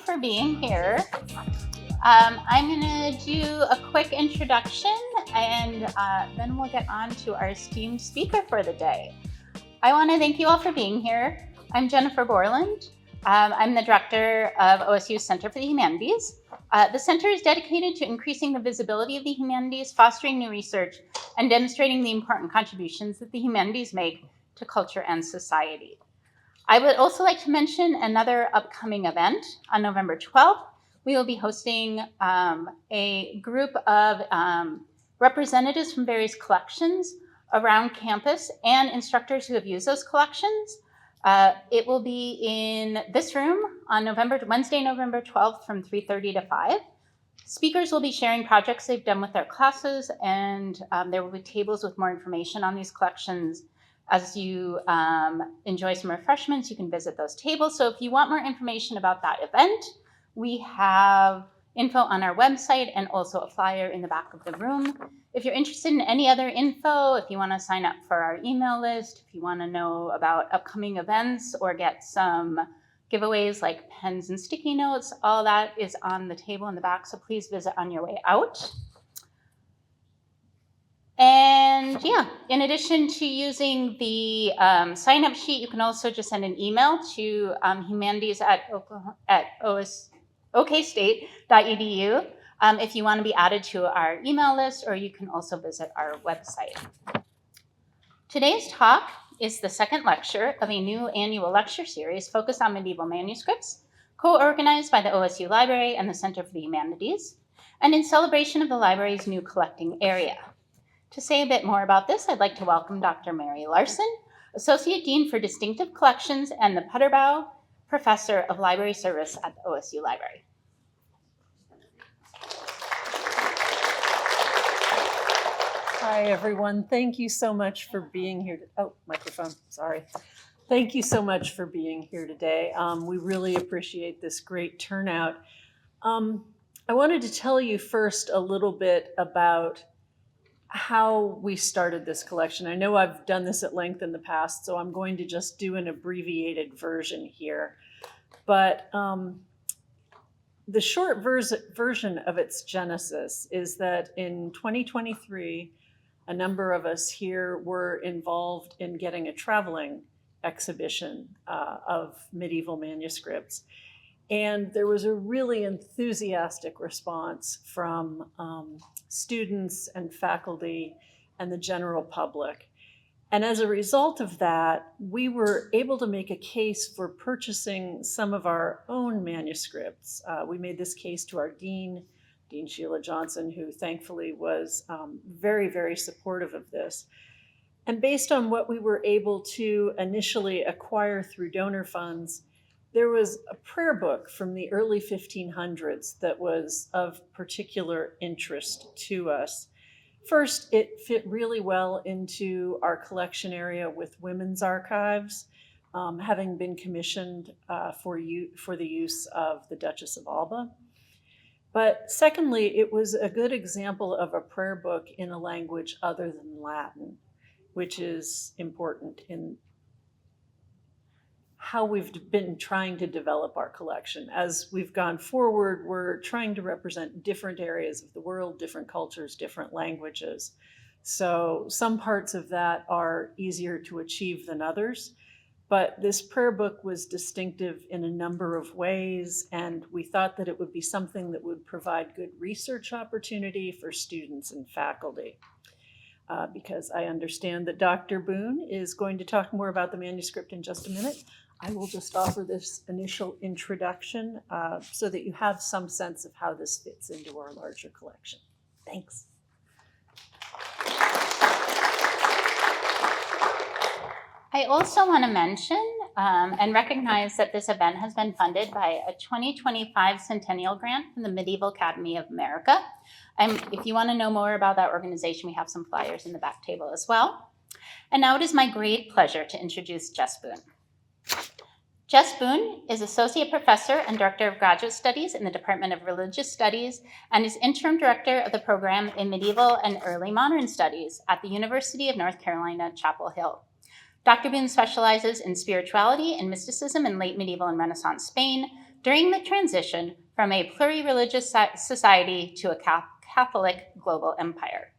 for being here. I'm going to do a quick introduction and then we'll get on to our esteemed speaker for the day. I want to thank you all for being here. I'm Jennifer Borland. I'm the director of OSU's Center for the Humanities. The center is dedicated to increasing the visibility of the humanities, fostering new research, and demonstrating the important contributions that the humanities make to culture and society. I would also like to mention another upcoming event on November 12th. We will be hosting a group of representatives from various collections around campus and instructors who have used those collections. It will be in this room on Wednesday, November 12th from 3:30 to 5. Speakers will be sharing projects they've done with their classes, and there will be tables with more information on these collections. As you enjoy some refreshments, you can visit those tables. So if you want more information about that event, we have info on our website and also a flyer in the back of the room. If you're interested in any other info, if you want to sign up for our email list, if you want to know about upcoming events or get some giveaways like pens and sticky notes, all that is on the table in the back, so please visit on your way out. And yeah, in addition to using the sign-up sheet, you can also just send an email to humanities@okstate.edu if you want to be added to our email list, or you can also visit our website. Today's talk is the second lecture of a new annual lecture series focused on medieval manuscripts, co-organized by the OSU Library and the Center for the Humanities, and in celebration of the library's new collecting area. To say a bit more about this, I'd like to welcome Dr. Mary Larson, Associate Dean for Distinctive Collections and the Putterbaugh Professor of Library Service at the OSU Library. Hi, everyone. Thank you so much for being here. Microphone, sorry. Thank you so much for being here today. We really appreciate this great turnout. I wanted to tell you first a little bit about how we started this collection. I know I've done this at length in the past, so I'm going to just do an abbreviated version here. But the short version of its genesis is that in 2023, a number of us here were involved in getting a traveling exhibition of medieval manuscripts. And there was a really enthusiastic response from students and faculty and the general public. And as a result of that, we were able to make a case for purchasing some of our own manuscripts. We made this case to our Dean Sheila Johnson, who thankfully was very, very supportive of this. And based on what we were able to initially acquire through donor funds, there was a prayer book from the early 1500s that was of particular interest to us. First, it fit really well into our collection area with women's archives, having been commissioned for the use of the Duchess of Alba. But secondly, it was a good example of a prayer book in a language other than Latin, which is important in how we've been trying to develop our collection. As we've gone forward, we're trying to represent different areas of the world, different cultures, different languages. So some parts of that are easier to achieve than others, but this prayer book was distinctive in a number of ways, and we thought that it would be something that would provide good research opportunity for students and faculty. Because I understand that Dr. Boon is going to talk more about the manuscript in just a minute, I will just offer this initial introduction so that you have some sense of how this fits into our larger collection. Thanks. I also want to mention and recognize that this event has been funded by a 2025 Centennial Grant from the Medieval Academy of America. If you want to know more about that organization, we have some flyers in the back table as well. And now it is my great pleasure to introduce Jes Boon. Jes Boon is Associate Professor and Director of Graduate Studies in the Department of Religious Studies and is Interim Director of the program in Medieval and Early Modern Studies at the University of North Carolina, Chapel Hill. Dr. Boon specializes in spirituality and mysticism in late medieval and Renaissance Spain, during the transition from a pluri-religious society to a Catholic global empire.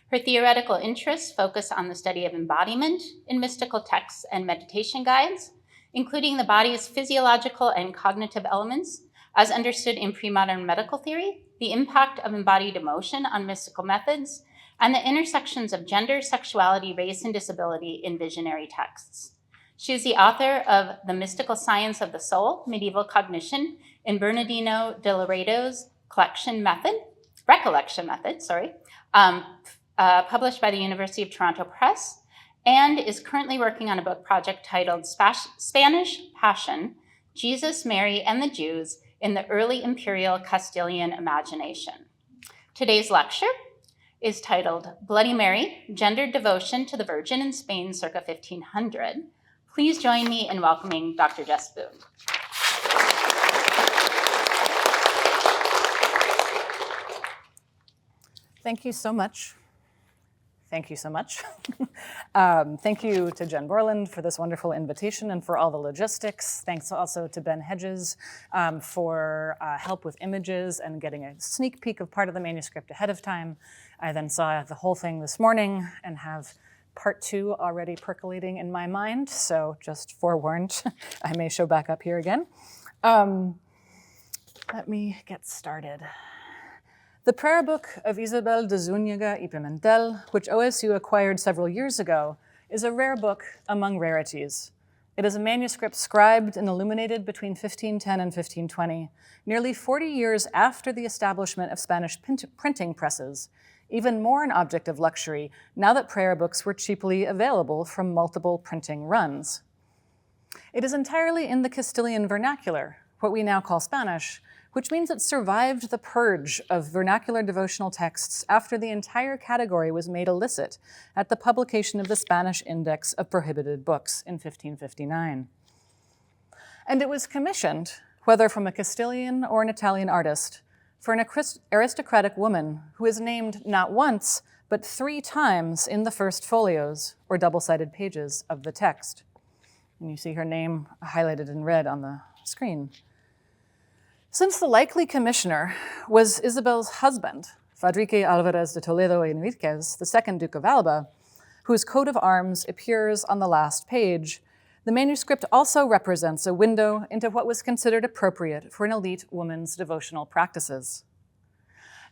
Her theoretical interests focus on the study of embodiment in mystical texts and meditation guides, including the body's physiological and cognitive elements as understood in pre-modern medical theory, the impact of embodied emotion on mystical methods, and the intersections of gender, sexuality, race, and disability in visionary texts. She is the author of The Mystical Science of the Soul, Medieval Cognition in Bernardino de Laredo's Recollection Method, published by the University of Toronto Press, and is currently working on a book project titled Spanish Passion, Jesus, Mary, and the Jews in the Early Imperial Castilian Imagination. Today's lecture is titled Bloody Mary, Gendered Devotion to the Virgin in Spain circa 1500. Please join me in welcoming Dr. Jes Boon. Thank you so much. Thank you so much. Thank you to Jen Borland for this wonderful invitation and for all the logistics. Thanks also to Ben Hedges for help with images and getting a sneak peek of part of the manuscript ahead of time. I then saw the whole thing this morning and have part 2 already percolating in my mind, so just forewarned, I may show back up here again. Let me get started. The prayer book of Isabel de Zúñiga y Pimentel, which OSU acquired several years ago, is a rare book among rarities. It is a manuscript scribed and illuminated between 1510 and 1520, nearly 40 years after the establishment of Spanish printing presses, even more an object of luxury now that prayer books were cheaply available from multiple printing runs. It is entirely in the Castilian vernacular, what we now call Spanish, which means it survived the purge of vernacular devotional texts after the entire category was made illicit at the publication of the Spanish Index of Prohibited Books in 1559. And it was commissioned, whether from a Castilian or an Italian artist, for an aristocratic woman who is named not once, but 3 times in the first folios, or double-sided pages, of the text. And you see her name highlighted in red on the screen. Since the likely commissioner was Isabel's husband, Fadrique Álvarez de Toledo y Enríquez, the second Duke of Alba, whose coat of arms appears on the last page, the manuscript also represents a window into what was considered appropriate for an elite woman's devotional practices.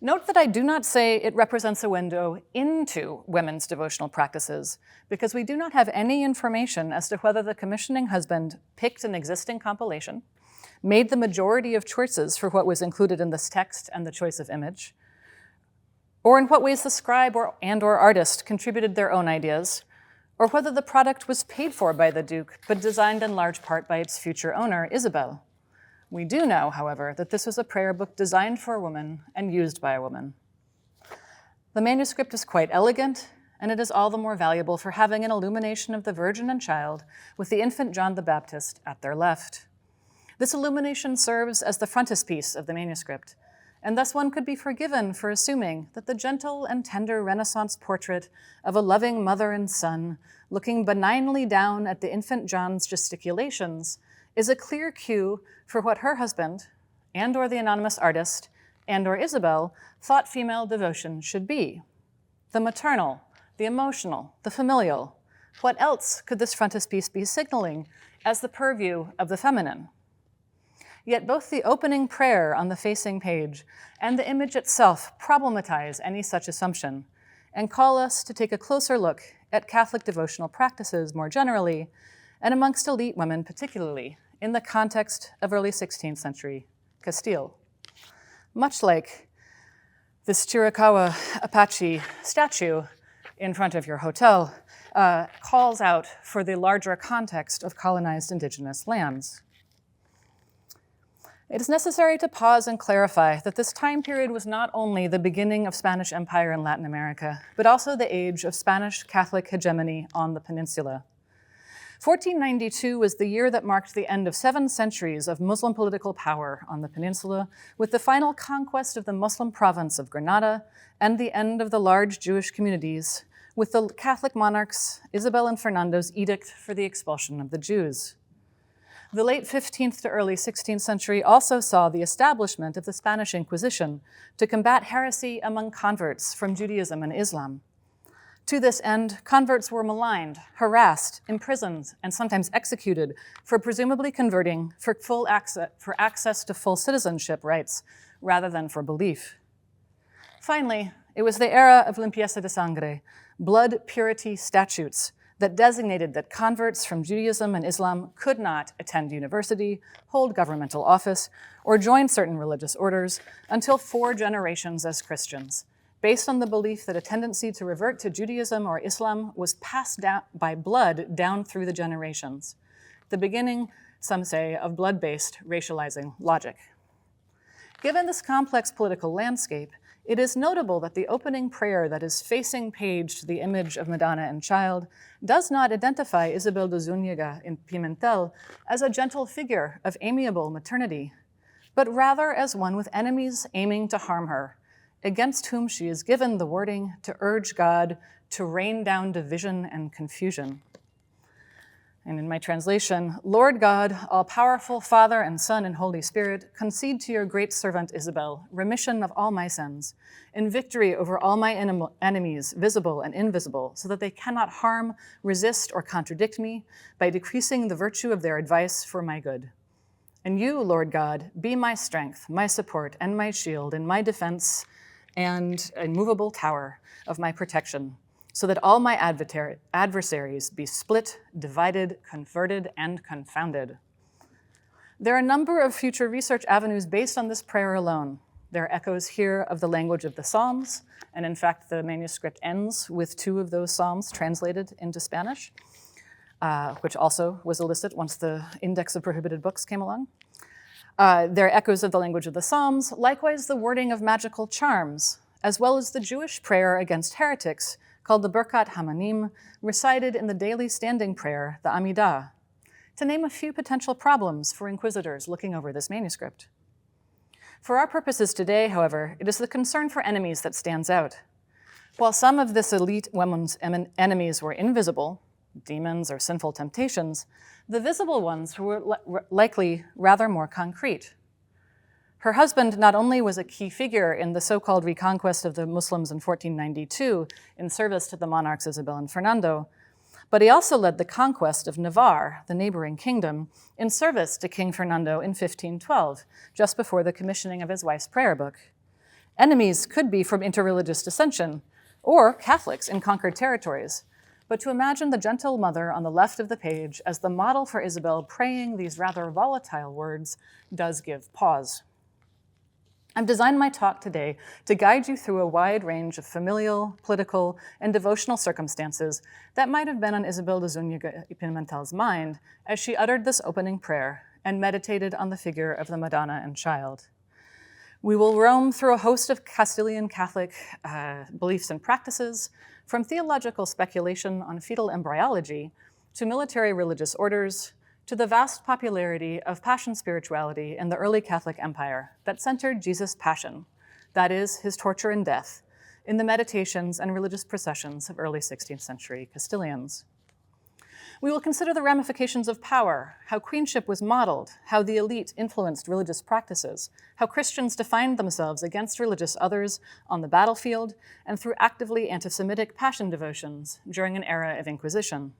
Note that I do not say it represents a window into women's devotional practices, because we do not have any information as to whether the commissioning husband picked an existing compilation, made the majority of choices for what was included in this text and the choice of image, or in what ways the scribe or artist contributed their own ideas, or whether the product was paid for by the Duke, but designed in large part by its future owner, Isabel. We do know, however, that this was a prayer book designed for a woman and used by a woman. The manuscript is quite elegant, and it is all the more valuable for having an illumination of the Virgin and Child with the infant John the Baptist at their left. This illumination serves as the frontispiece of the manuscript, and thus one could be forgiven for assuming that the gentle and tender Renaissance portrait of a loving mother and son looking benignly down at the infant John's gesticulations is a clear cue for what her husband, and/or the anonymous artist, and/or Isabel, thought female devotion should be. The maternal, the emotional, the familial. What else could this frontispiece be signaling as the purview of the feminine? Yet both the opening prayer on the facing page and the image itself problematize any such assumption and call us to take a closer look at Catholic devotional practices more generally, and amongst elite women particularly, in the context of early 16th century Castile. Much like this Chiricahua Apache statue in front of your hotel calls out for the larger context of colonized indigenous lands. It is necessary to pause and clarify that this time period was not only the beginning of Spanish Empire in Latin America, but also the age of Spanish Catholic hegemony on the peninsula. 1492 was the year that marked the end of 7 centuries of Muslim political power on the peninsula, with the final conquest of the Muslim province of Granada and the end of the large Jewish communities, with the Catholic monarchs Isabel and Fernando's edict for the expulsion of the Jews. The late 15th to early 16th century also saw the establishment of the Spanish Inquisition to combat heresy among converts from Judaism and Islam. To this end, converts were maligned, harassed, imprisoned, and sometimes executed for presumably converting for access to full citizenship rights rather than for belief. Finally, it was the era of limpieza de sangre, blood purity statutes, that designated that converts from Judaism and Islam could not attend university, hold governmental office, or join certain religious orders until 4 generations as Christians, based on the belief that a tendency to revert to Judaism or Islam was passed down by blood down through the generations. The beginning, some say, of blood-based racializing logic. Given this complex political landscape, it is notable that the opening prayer that is facing page to the image of Madonna and Child does not identify Isabel de Zúñiga in Pimentel as a gentle figure of amiable maternity, but rather as one with enemies aiming to harm her, against whom she is given the wording to urge God to rain down division and confusion. And in my translation, Lord God, all-powerful Father and Son and Holy Spirit, concede to your great servant Isabel remission of all my sins, and victory over all my enemies, visible and invisible, so that they cannot harm, resist, or contradict me by decreasing the virtue of their advice for my good. And you, Lord God, be my strength, my support, and my shield, and my defense and immovable tower of my protection, so that all my adversaries be split, divided, converted, and confounded. There are a number of future research avenues based on this prayer alone. There are echoes here of the language of the Psalms, and in fact, the manuscript ends with 2 of those Psalms translated into Spanish, which also was illicit once the Index of Prohibited Books came along. There are echoes of the language of the Psalms, likewise the wording of magical charms, as well as the Jewish prayer against heretics, called the Birkat Hamanim, recited in the daily standing prayer, the Amidah, to name a few potential problems for inquisitors looking over this manuscript. For our purposes today, however, it is the concern for enemies that stands out. While some of this elite woman's enemies were invisible, demons or sinful temptations, the visible ones were likely rather more concrete. Her husband not only was a key figure in the so-called reconquest of the Muslims in 1492 in service to the monarchs Isabel and Fernando, but he also led the conquest of Navarre, the neighboring kingdom, in service to King Fernando in 1512, just before the commissioning of his wife's prayer book. Enemies could be from interreligious dissension, or Catholics in conquered territories, but to imagine the gentle mother on the left of the page as the model for Isabel praying these rather volatile words does give pause. I've designed my talk today to guide you through a wide range of familial, political, and devotional circumstances that might have been on Isabel de Zúñiga y Pimentel's mind as she uttered this opening prayer and meditated on the figure of the Madonna and Child. We will roam through a host of Castilian Catholic beliefs and practices, from theological speculation on fetal embryology to military religious orders, to the vast popularity of passion spirituality in the early Catholic Empire that centered Jesus' passion, that is, his torture and death, in the meditations and religious processions of early 16th century Castilians. We will consider the ramifications of power, how queenship was modeled, how the elite influenced religious practices, how Christians defined themselves against religious others on the battlefield and through actively anti-Semitic passion devotions during an era of Inquisition.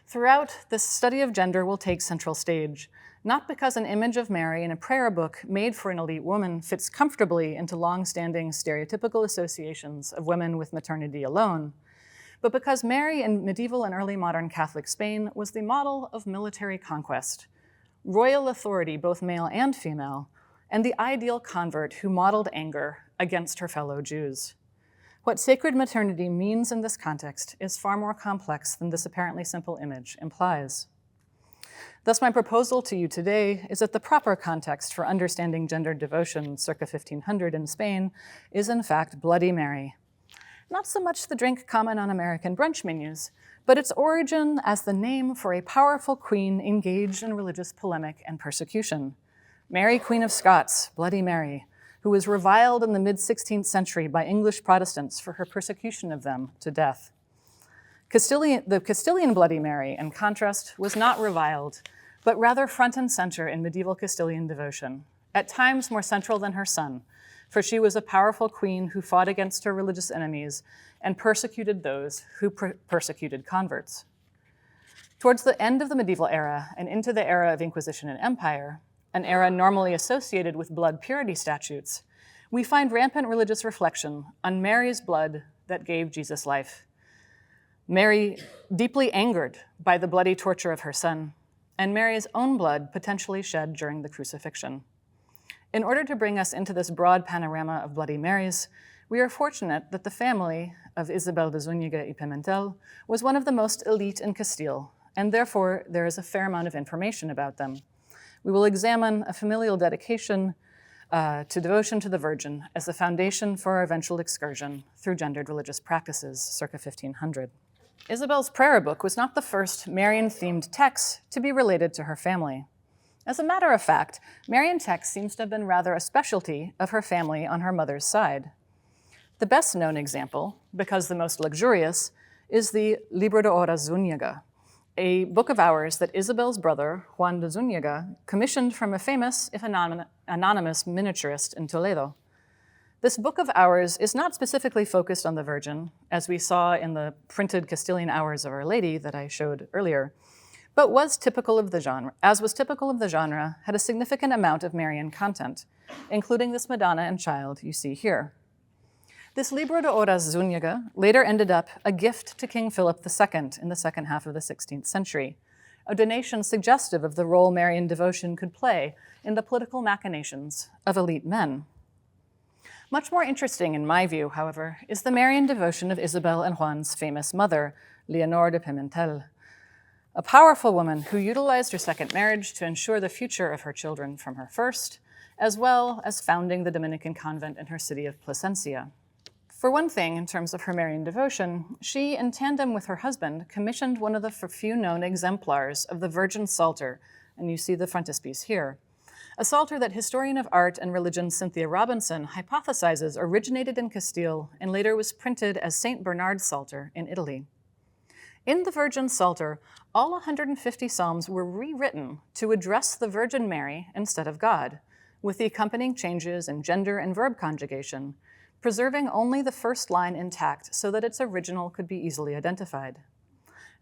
Throughout, this study of gender will take central stage, not because an image of Mary in a prayer book made for an elite woman fits comfortably into long-standing stereotypical associations of women with maternity alone, but because Mary in medieval and early modern Catholic Spain was the model of military conquest, royal authority, both male and female, and the ideal convert who modeled anger against her fellow Jews. What sacred maternity means in this context is far more complex than this apparently simple image implies. Thus, my proposal to you today is that the proper context for understanding gendered devotion circa 1500 in Spain is in fact Bloody Mary. Not so much the drink common on American brunch menus, but its origin as the name for a powerful queen engaged in religious polemic and persecution. Mary, Queen of Scots, Bloody Mary, who was reviled in the mid-16th century by English Protestants for her persecution of them to death. The Castilian Bloody Mary, in contrast, was not reviled, but rather front and center in medieval Castilian devotion, at times more central than her son, for she was a powerful queen who fought against her religious enemies and persecuted those who persecuted converts. Towards the end of the medieval era and into the era of Inquisition and Empire, an era normally associated with blood purity statutes, we find rampant religious reflection on Mary's blood that gave Jesus life. Mary, deeply angered by the bloody torture of her son, and Mary's own blood potentially shed during the crucifixion. In order to bring us into this broad panorama of Bloody Marys, we are fortunate that the family of Isabel de Zúñiga y Pimentel was one of the most elite in Castile, and therefore there is a fair amount of information about them. We will examine a familial dedication to devotion to the Virgin as the foundation for our eventual excursion through gendered religious practices circa 1500. Isabel's prayer book was not the first Marian-themed text to be related to her family. As a matter of fact, Marian text seems to have been rather a specialty of her family on her mother's side. The best known example, because the most luxurious, is the Libro de Horas Zúñiga, a book of hours that Isabel's brother, Juan de Zúñiga, commissioned from a famous, if anonymous, miniaturist in Toledo. This book of hours is not specifically focused on the Virgin, as we saw in the printed Castilian Hours of Our Lady that I showed earlier, but was typical of the genre, had a significant amount of Marian content, including this Madonna and Child you see here. This Libro de Horas Zúñiga later ended up a gift to King Philip II in the second half of the 16th century, a donation suggestive of the role Marian devotion could play in the political machinations of elite men. Much more interesting, in my view, however, is the Marian devotion of Isabel and Juan's famous mother, Leonor de Pimentel, a powerful woman who utilized her second marriage to ensure the future of her children from her first, as well as founding the Dominican convent in her city of Plasencia. For one thing, in terms of her Marian devotion, she, in tandem with her husband, commissioned one of the few known exemplars of the Virgin Psalter, and you see the frontispiece here. A psalter that historian of art and religion Cynthia Robinson hypothesizes originated in Castile and later was printed as St. Bernard's Psalter in Italy. In the Virgin Psalter, all 150 psalms were rewritten to address the Virgin Mary instead of God, with the accompanying changes in gender and verb conjugation, preserving only the first line intact so that its original could be easily identified.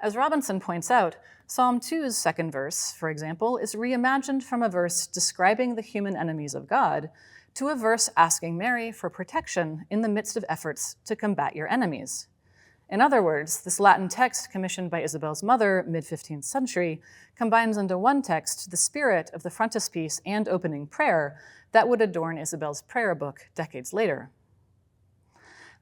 As Robinson points out, Psalm 2's second verse, for example, is reimagined from a verse describing the human enemies of God to a verse asking Mary for protection in the midst of efforts to combat your enemies. In other words, this Latin text commissioned by Isabel's mother, mid-15th century, combines into one text the spirit of the frontispiece and opening prayer that would adorn Isabel's prayer book decades later.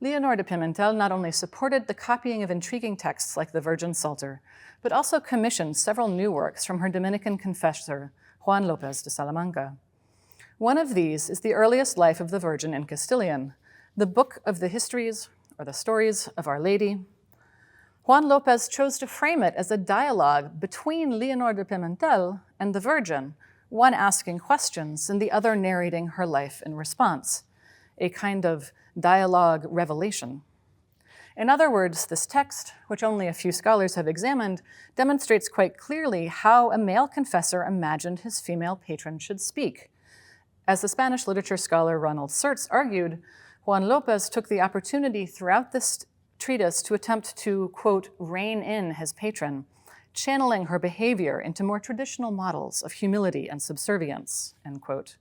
Leonor de Pimentel not only supported the copying of intriguing texts like the Virgin Psalter, but also commissioned several new works from her Dominican confessor, Juan López de Salamanca. One of these is the earliest life of the Virgin in Castilian, the Book of the Histories, or the Stories of Our Lady. Juan López chose to frame it as a dialogue between Leonor de Pimentel and the Virgin, one asking questions and the other narrating her life in response, a kind of dialogue revelation. In other words, this text, which only a few scholars have examined, demonstrates quite clearly how a male confessor imagined his female patron should speak. As the Spanish literature scholar Ronald Sertz argued, Juan López took the opportunity throughout this treatise to attempt to, quote, rein in his patron, channeling her behavior into more traditional models of humility and subservience, end quote.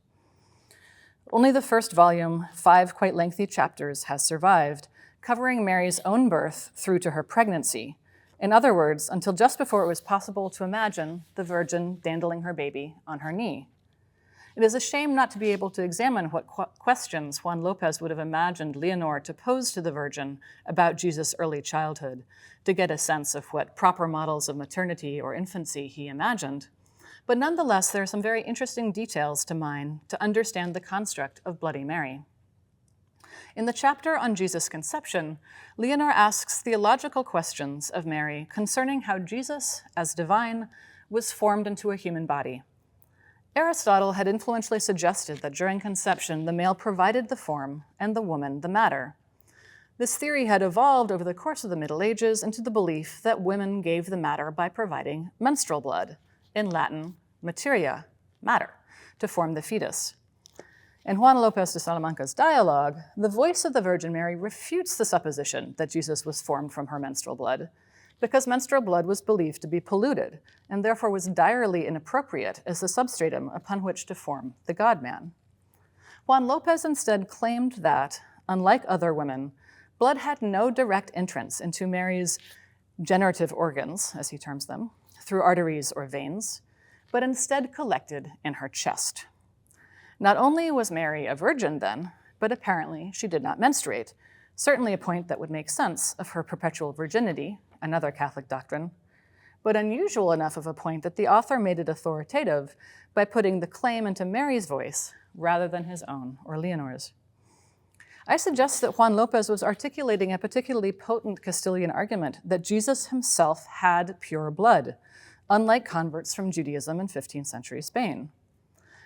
Only the first volume, 5 quite lengthy chapters, has survived, covering Mary's own birth through to her pregnancy. In other words, until just before it was possible to imagine the Virgin dandling her baby on her knee. It is a shame not to be able to examine what questions Juan López would have imagined Leonor to pose to the Virgin about Jesus' early childhood, to get a sense of what proper models of maternity or infancy he imagined. But nonetheless, there are some very interesting details to mine to understand the construct of Bloody Mary. In the chapter on Jesus' conception, Leonor asks theological questions of Mary concerning how Jesus, as divine, was formed into a human body. Aristotle had influentially suggested that during conception, the male provided the form and the woman the matter. This theory had evolved over the course of the Middle Ages into the belief that women gave the matter by providing menstrual blood, in Latin, materia, matter, to form the fetus. In Juan López de Salamanca's dialogue, the voice of the Virgin Mary refutes the supposition that Jesus was formed from her menstrual blood, because menstrual blood was believed to be polluted and therefore was direly inappropriate as the substratum upon which to form the God-man. Juan López instead claimed that, unlike other women, blood had no direct entrance into Mary's generative organs, as he terms them, through arteries or veins, but instead collected in her chest. Not only was Mary a virgin then, but apparently she did not menstruate, certainly a point that would make sense of her perpetual virginity, another Catholic doctrine, but unusual enough of a point that the author made it authoritative by putting the claim into Mary's voice rather than his own or Leonor's. I suggest that Juan López was articulating a particularly potent Castilian argument that Jesus himself had pure blood, unlike converts from Judaism in 15th century Spain.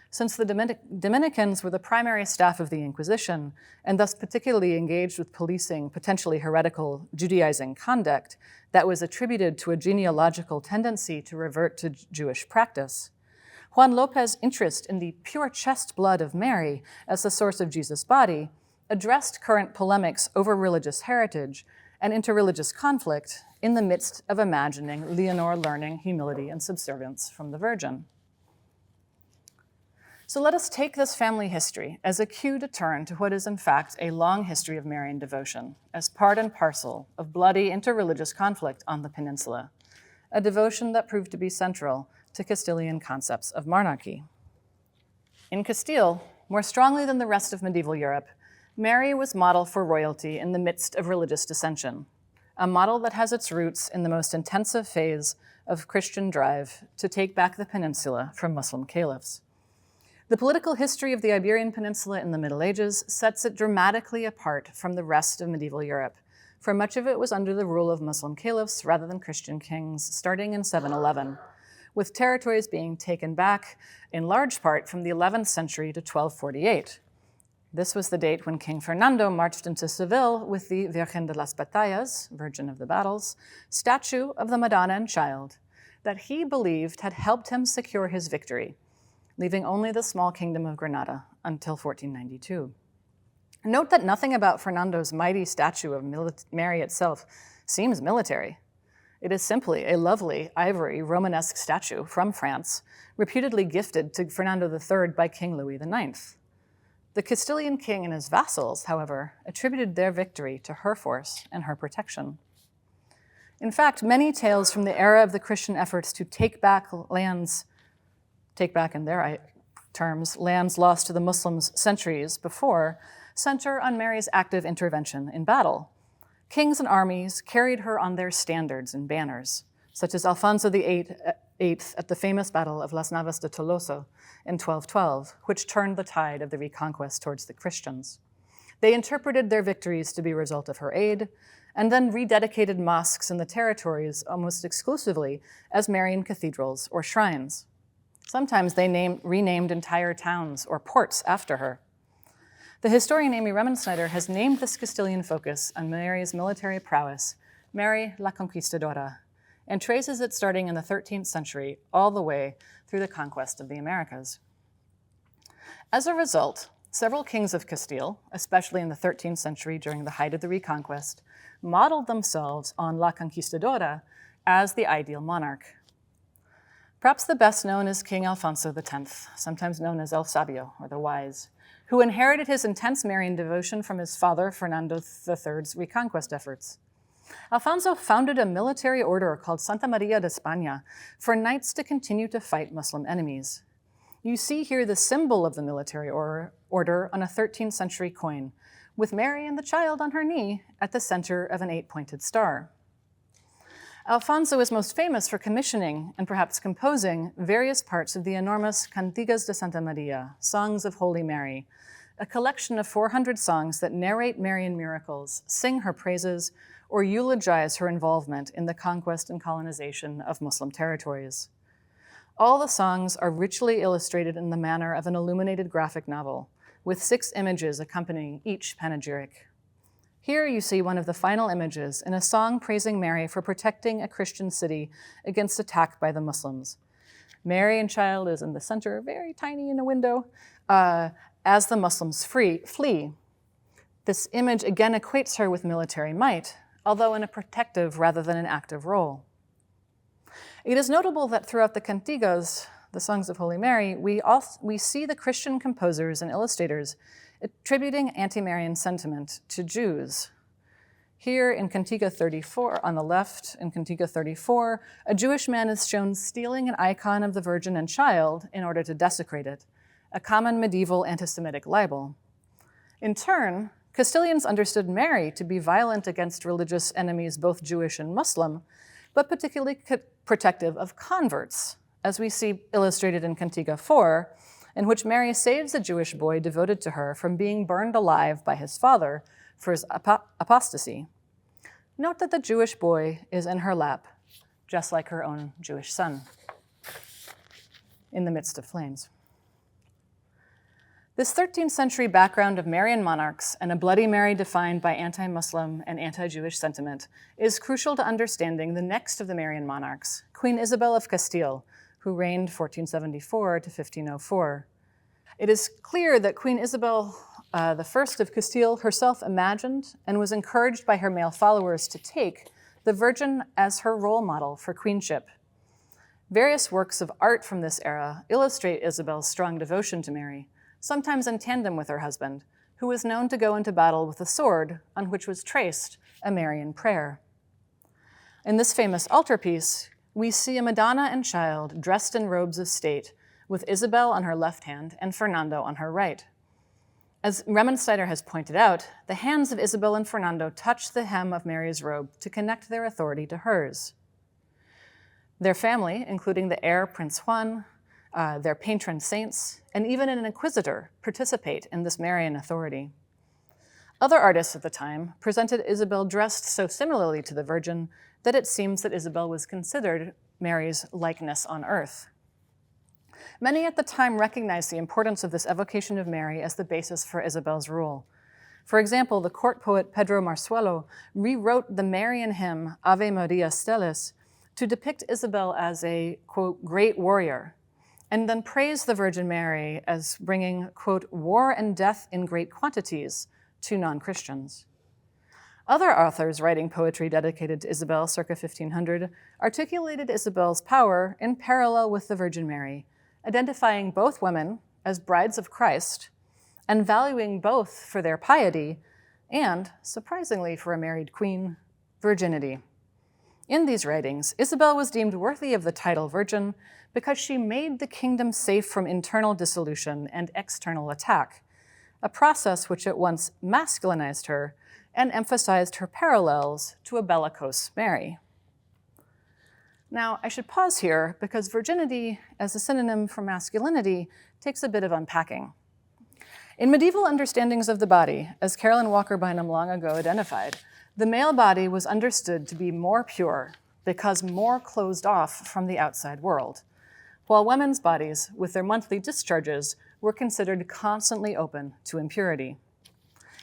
Since the Dominicans were the primary staff of the Inquisition, and thus particularly engaged with policing potentially heretical Judaizing conduct that was attributed to a genealogical tendency to revert to Jewish practice, Juan López's interest in the pure chest blood of Mary as the source of Jesus' body addressed current polemics over religious heritage and interreligious conflict in the midst of imagining Leonor learning humility and subservience from the Virgin. So let us take this family history as a cue to turn to what is in fact a long history of Marian devotion, as part and parcel of bloody interreligious conflict on the peninsula, a devotion that proved to be central to Castilian concepts of monarchy. In Castile, more strongly than the rest of medieval Europe, Mary was model for royalty in the midst of religious dissension, a model that has its roots in the most intensive phase of Christian drive to take back the peninsula from Muslim caliphs. The political history of the Iberian Peninsula in the Middle Ages sets it dramatically apart from the rest of medieval Europe, for much of it was under the rule of Muslim caliphs rather than Christian kings, starting in 711, with territories being taken back in large part from the 11th century to 1248. This was the date when King Fernando marched into Seville with the Virgen de las Batallas, Virgin of the Battles, statue of the Madonna and Child that he believed had helped him secure his victory, leaving only the small kingdom of Granada until 1492. Note that nothing about Fernando's mighty statue of Mary itself seems military. It is simply a lovely ivory Romanesque statue from France, reputedly gifted to Fernando III by King Louis IX. The Castilian king and his vassals, however, attributed their victory to her force and her protection. In fact, many tales from the era of the Christian efforts to take back in their terms, lands lost to the Muslims centuries before, center on Mary's active intervention in battle. Kings and armies carried her on their standards and banners, such as Alfonso VIII at the famous Battle of Las Navas de Tolosa in 1212, which turned the tide of the reconquest towards the Christians. They interpreted their victories to be a result of her aid, and then rededicated mosques in the territories almost exclusively as Marian cathedrals or shrines. Sometimes they renamed entire towns or ports after her. The historian Amy Remensnyder has named this Castilian focus on Mary's military prowess, Mary la Conquistadora, and traces it starting in the 13th century all the way through the conquest of the Americas. As a result, several kings of Castile, especially in the 13th century during the height of the Reconquest, modeled themselves on La Conquistadora as the ideal monarch. Perhaps the best known is King Alfonso X, sometimes known as El Sabio, or the Wise, who inherited his intense Marian devotion from his father, Fernando III's reconquest efforts. Alfonso founded a military order called Santa Maria de España for knights to continue to fight Muslim enemies. You see here the symbol of the military order on a 13th century coin, with Mary and the Child on her knee at the center of an 8-pointed star. Alfonso is most famous for commissioning and perhaps composing various parts of the enormous Cantigas de Santa Maria, Songs of Holy Mary, a collection of 400 songs that narrate Marian miracles, sing her praises, or eulogize her involvement in the conquest and colonization of Muslim territories. All the songs are richly illustrated in the manner of an illuminated graphic novel, with 6 images accompanying each panegyric. Here you see one of the final images in a song praising Mary for protecting a Christian city against attack by the Muslims. Mary and child is in the center, very tiny in a window, as the Muslims flee. This image again equates her with military might, although in a protective rather than an active role. It is notable that throughout the cantigas, the songs of Holy Mary, we see the Christian composers and illustrators attributing anti-Marian sentiment to Jews. Here in Cantiga 34, on the left, in Cantiga 34, a Jewish man is shown stealing an icon of the Virgin and Child in order to desecrate it, a common medieval anti-Semitic libel. In turn, Castilians understood Mary to be violent against religious enemies, both Jewish and Muslim, but particularly protective of converts, as we see illustrated in Cantiga 4, in which Mary saves a Jewish boy devoted to her from being burned alive by his father for his apostasy. Note that the Jewish boy is in her lap, just like her own Jewish son, in the midst of flames. This 13th century background of Marian monarchs and a Bloody Mary defined by anti-Muslim and anti-Jewish sentiment is crucial to understanding the next of the Marian monarchs, Queen Isabel of Castile, who reigned 1474 to 1504. It is clear that Queen Isabel I of Castile herself imagined and was encouraged by her male followers to take the Virgin as her role model for queenship. Various works of art from this era illustrate Isabel's strong devotion to Mary, sometimes in tandem with her husband, who was known to go into battle with a sword on which was traced a Marian prayer. In this famous altarpiece, we see a Madonna and Child dressed in robes of state, with Isabel on her left hand and Fernando on her right. As Remensteiner has pointed out, the hands of Isabel and Fernando touch the hem of Mary's robe to connect their authority to hers. Their family, including the heir Prince Juan, their patron saints, and even an inquisitor, participate in this Marian authority. Other artists at the time presented Isabel dressed so similarly to the Virgin that it seems that Isabel was considered Mary's likeness on earth. Many at the time recognized the importance of this evocation of Mary as the basis for Isabel's rule. For example, the court poet Pedro Marzuelo rewrote the Marian hymn Ave Maria Stellis to depict Isabel as a, quote, great warrior, and then praised the Virgin Mary as bringing, quote, war and death in great quantities to non-Christians. Other authors writing poetry dedicated to Isabel circa 1500 articulated Isabel's power in parallel with the Virgin Mary, identifying both women as brides of Christ and valuing both for their piety and, surprisingly for a married queen, virginity. In these writings, Isabel was deemed worthy of the title Virgin because she made the kingdom safe from internal dissolution and external attack, a process which at once masculinized her and emphasized her parallels to a bellicose Mary. Now, I should pause here because virginity as a synonym for masculinity takes a bit of unpacking. In medieval understandings of the body, as Carolyn Walker Bynum long ago identified, the male body was understood to be more pure because more closed off from the outside world, while women's bodies, with their monthly discharges, were considered constantly open to impurity.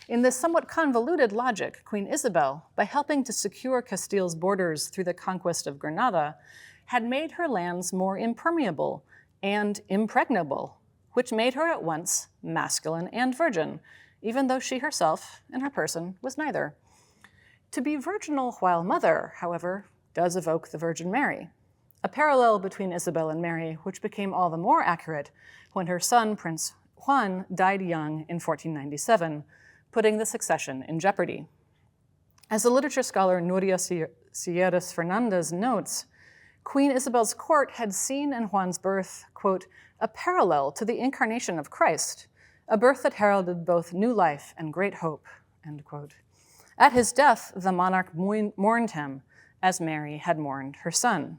In this somewhat convoluted logic, Queen Isabel, by helping to secure Castile's borders through the conquest of Granada, had made her lands more impermeable and impregnable, which made her at once masculine and virgin, even though she herself, in her person, was neither. To be virginal while mother, however, does evoke the Virgin Mary, a parallel between Isabel and Mary, which became all the more accurate when her son, Prince Juan, died young in 1497, putting the succession in jeopardy. As the literature scholar Nuria Sierras Fernandez notes, Queen Isabel's court had seen in Juan's birth, quote, a parallel to the incarnation of Christ, a birth that heralded both new life and great hope, end quote. At his death, the monarch mourned him as Mary had mourned her son.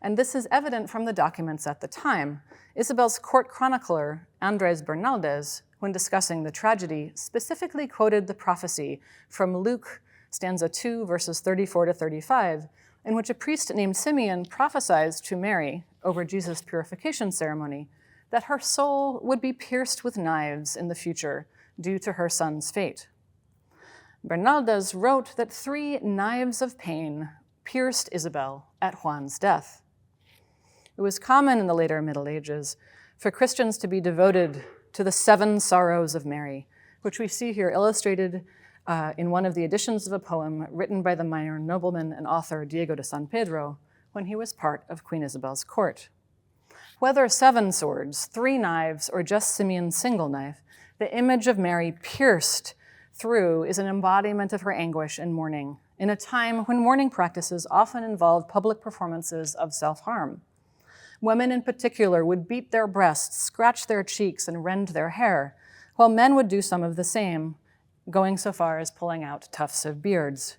And this is evident from the documents at the time. Isabel's court chronicler, Andres Bernaldez, when discussing the tragedy, specifically quoted the prophecy from Luke, stanza 2, verses 34 to 35, in which a priest named Simeon prophesied to Mary over Jesus' purification ceremony that her soul would be pierced with knives in the future due to her son's fate. Bernaldez wrote that 3 knives of pain pierced Isabel at Juan's death. It was common in the later Middle Ages for Christians to be devoted to the 7 sorrows of Mary, which we see here illustrated in one of the editions of a poem written by the minor nobleman and author Diego de San Pedro when he was part of Queen Isabel's court. Whether 7 swords, 3 knives, or just Simeon's single knife, the image of Mary pierced through is an embodiment of her anguish and mourning in a time when mourning practices often involved public performances of self-harm. Women in particular would beat their breasts, scratch their cheeks, and rend their hair, while men would do some of the same, going so far as pulling out tufts of beards.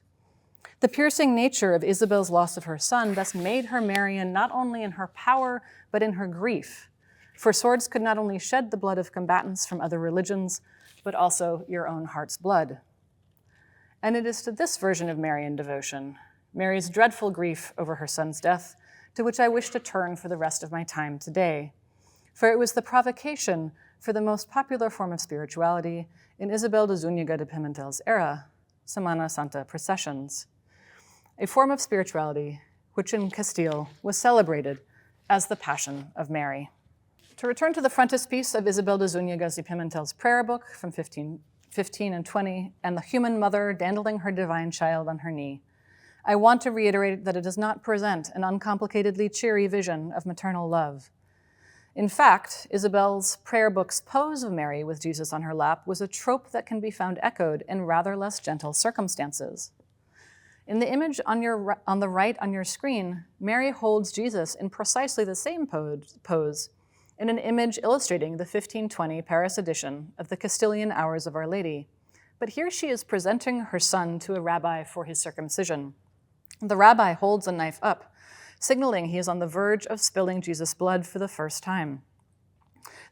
The piercing nature of Isabel's loss of her son thus made her Marian not only in her power, but in her grief. For swords could not only shed the blood of combatants from other religions, but also your own heart's blood. And it is to this version of Marian devotion, Mary's dreadful grief over her son's death, to which I wish to turn for the rest of my time today. For it was the provocation for the most popular form of spirituality in Isabel de Zúñiga de Pimentel's era, Semana Santa processions, a form of spirituality which in Castile was celebrated as the Passion of Mary. To return to the frontispiece of Isabel de Zúñiga y Pimentel's prayer book from 1515 and 20, and the human mother dandling her divine child on her knee, I want to reiterate that it does not present an uncomplicatedly cheery vision of maternal love. In fact, Isabel's prayer book's pose of Mary with Jesus on her lap was a trope that can be found echoed in rather less gentle circumstances. In the image on the right on your screen, Mary holds Jesus in precisely the same pose in an image illustrating the 1520 Paris edition of the Castilian Hours of Our Lady. But here she is presenting her son to a rabbi for his circumcision. The rabbi holds a knife up, signaling he is on the verge of spilling Jesus' blood for the first time.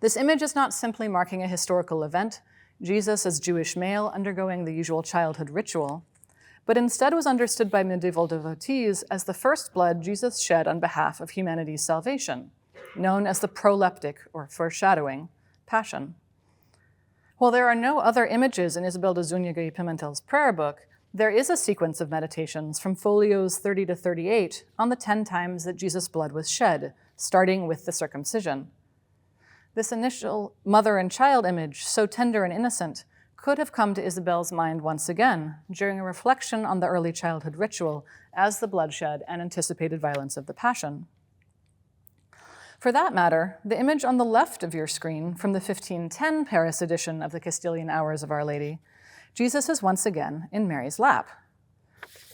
This image is not simply marking a historical event, Jesus as Jewish male undergoing the usual childhood ritual, but instead was understood by medieval devotees as the first blood Jesus shed on behalf of humanity's salvation, known as the proleptic, or foreshadowing, passion. While there are no other images in Isabel de Zúñiga y Pimentel's prayer book, there is a sequence of meditations from folios 30 to 38 on the 10 times that Jesus' blood was shed, starting with the circumcision. This initial mother and child image, so tender and innocent, could have come to Isabel's mind once again during a reflection on the early childhood ritual as the bloodshed and anticipated violence of the Passion. For that matter, the image on the left of your screen from the 1510 Paris edition of the Castilian Hours of Our Lady, Jesus is once again in Mary's lap.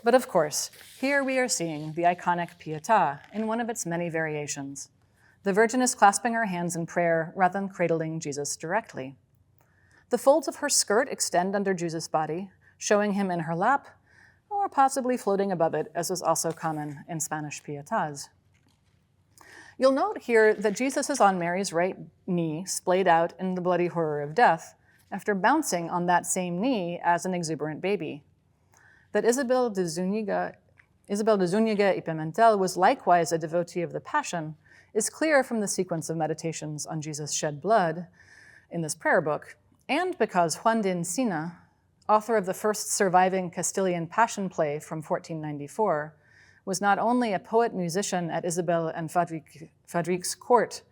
But of course, here we are seeing the iconic Pietà in one of its many variations. The Virgin is clasping her hands in prayer rather than cradling Jesus directly. The folds of her skirt extend under Jesus' body, showing him in her lap, or possibly floating above it, as was also common in Spanish Pietàs. You'll note here that Jesus is on Mary's right knee, splayed out in the bloody horror of death, after bouncing on that same knee as an exuberant baby. That Isabel de Zúñiga y Pimentel was likewise a devotee of the Passion is clear from the sequence of meditations on Jesus' shed blood in this prayer book, and because Juan de Encina, author of the first surviving Castilian Passion play from 1494, was not only a poet-musician at Isabel and Fadric's court,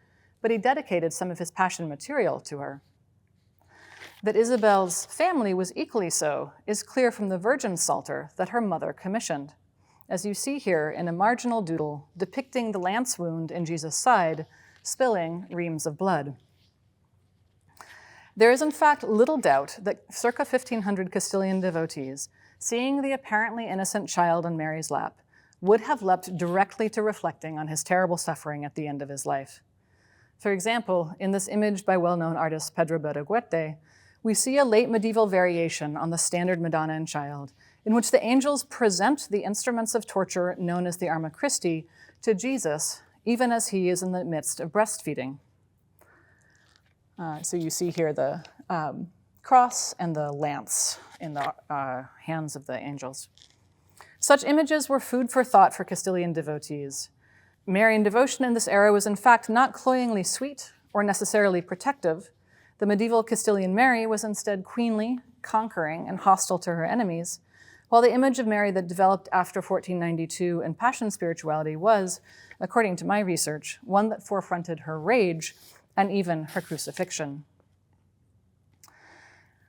but he dedicated some of his Passion material to her. That Isabel's family was equally so is clear from the Virgin Psalter that her mother commissioned, as you see here in a marginal doodle depicting the lance wound in Jesus' side, spilling reams of blood. There is in fact little doubt that circa 1500 Castilian devotees, seeing the apparently innocent child in Mary's lap, would have leapt directly to reflecting on his terrible suffering at the end of his life. For example, in this image by well-known artist Pedro Berruguete, we see a late medieval variation on the standard Madonna and Child, in which the angels present the instruments of torture known as the Arma Christi to Jesus, even as he is in the midst of breastfeeding. So you see here the cross and the lance in the hands of the angels. Such images were food for thought for Castilian devotees. Marian devotion in this era was in fact not cloyingly sweet or necessarily protective. The medieval Castilian Mary was instead queenly, conquering, and hostile to her enemies, while the image of Mary that developed after 1492 in Passion spirituality was, according to my research, one that forefronted her rage and even her crucifixion.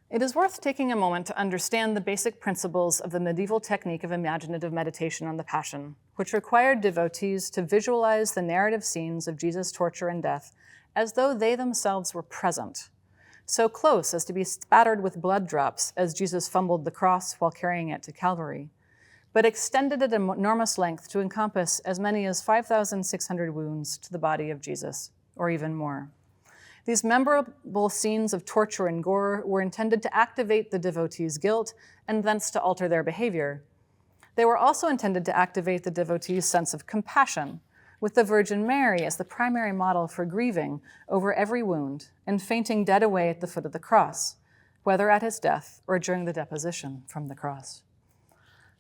It is worth taking a moment to understand the basic principles of the medieval technique of imaginative meditation on the Passion, which required devotees to visualize the narrative scenes of Jesus' torture and death as though they themselves were present, so close as to be spattered with blood drops as Jesus fumbled the cross while carrying it to Calvary, but extended at enormous length to encompass as many as 5,600 wounds to the body of Jesus, or even more. These memorable scenes of torture and gore were intended to activate the devotee's guilt and thence to alter their behavior. They were also intended to activate the devotee's sense of compassion, with the Virgin Mary as the primary model for grieving over every wound and fainting dead away at the foot of the cross, whether at his death or during the deposition from the cross.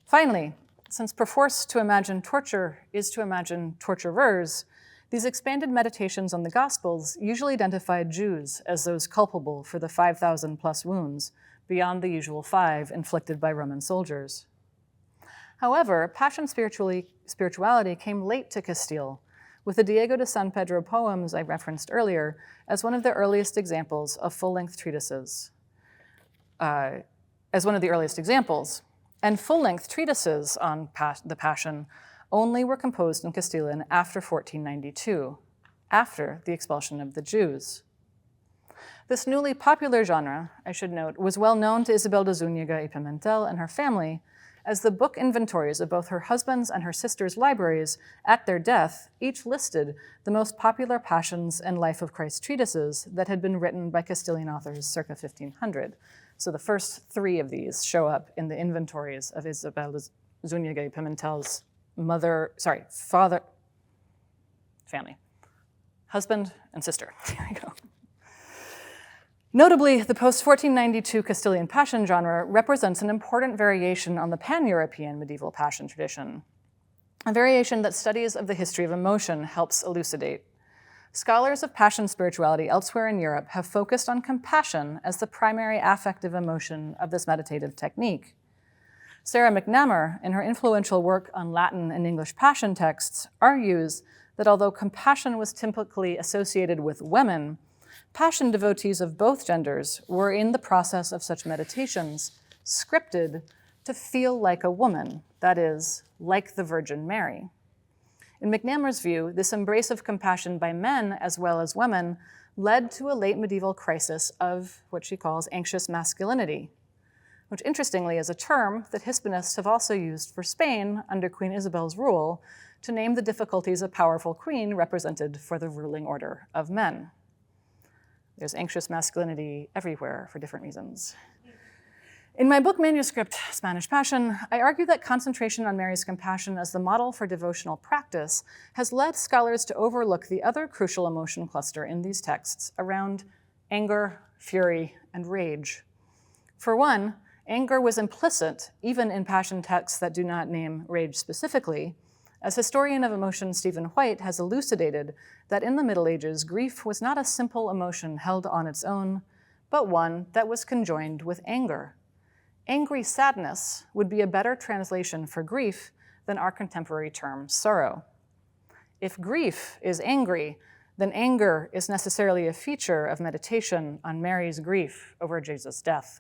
Finally, since perforce to imagine torture is to imagine torturers, these expanded meditations on the Gospels usually identified Jews as those culpable for the 5,000 plus wounds beyond the usual 5 inflicted by Roman soldiers. However, Passion spirituality came late to Castile, with the Diego de San Pedro poems I referenced earlier as one of the earliest examples of full-length treatises. And full-length treatises on the Passion only were composed in Castilian after 1492, after the expulsion of the Jews. This newly popular genre, I should note, was well known to Isabel de Zúñiga y Pimentel and her family, as the book inventories of both her husband's and her sister's libraries at their death each listed the most popular Passions and Life of Christ treatises that had been written by Castilian authors circa 1500. So the first 3 of these show up in the inventories of Isabel de Zúñiga y Pimentel's family, husband and sister. Here we go. Notably, the post-1492 Castilian Passion genre represents an important variation on the pan-European medieval Passion tradition, a variation that studies of the history of emotion helps elucidate. Scholars of Passion spirituality elsewhere in Europe have focused on compassion as the primary affective emotion of this meditative technique. Sarah McNamara, in her influential work on Latin and English Passion texts, argues that although compassion was typically associated with women, Passion devotees of both genders were in the process of such meditations scripted to feel like a woman, that is, like the Virgin Mary. In McNamara's view, this embrace of compassion by men as well as women led to a late medieval crisis of what she calls anxious masculinity, which interestingly is a term that Hispanists have also used for Spain under Queen Isabel's rule to name the difficulties a powerful queen represented for the ruling order of men. There's anxious masculinity everywhere for different reasons. In my book Manuscript, Spanish Passion, I argue that concentration on Mary's compassion as the model for devotional practice has led scholars to overlook the other crucial emotion cluster in these texts around anger, fury, and rage. For one, anger was implicit even in Passion texts that do not name rage specifically, as historian of emotion Stephen White has elucidated that in the Middle Ages, grief was not a simple emotion held on its own, but one that was conjoined with anger. Angry sadness would be a better translation for grief than our contemporary term sorrow. If grief is angry, then anger is necessarily a feature of meditation on Mary's grief over Jesus' death.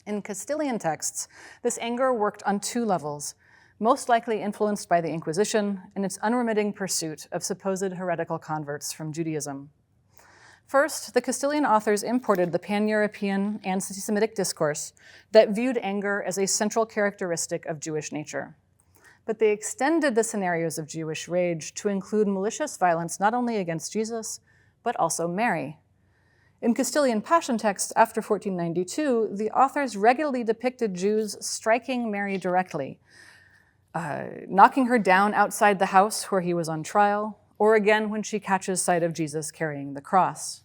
In Castilian texts, this anger worked on 2 levels, most likely influenced by the Inquisition and its unremitting pursuit of supposed heretical converts from Judaism. First, the Castilian authors imported the pan-European anti-Semitic discourse that viewed anger as a central characteristic of Jewish nature. But they extended the scenarios of Jewish rage to include malicious violence not only against Jesus, but also Mary. In Castilian Passion texts after 1492, the authors regularly depicted Jews striking Mary directly, knocking her down outside the house where he was on trial, or again when she catches sight of Jesus carrying the cross.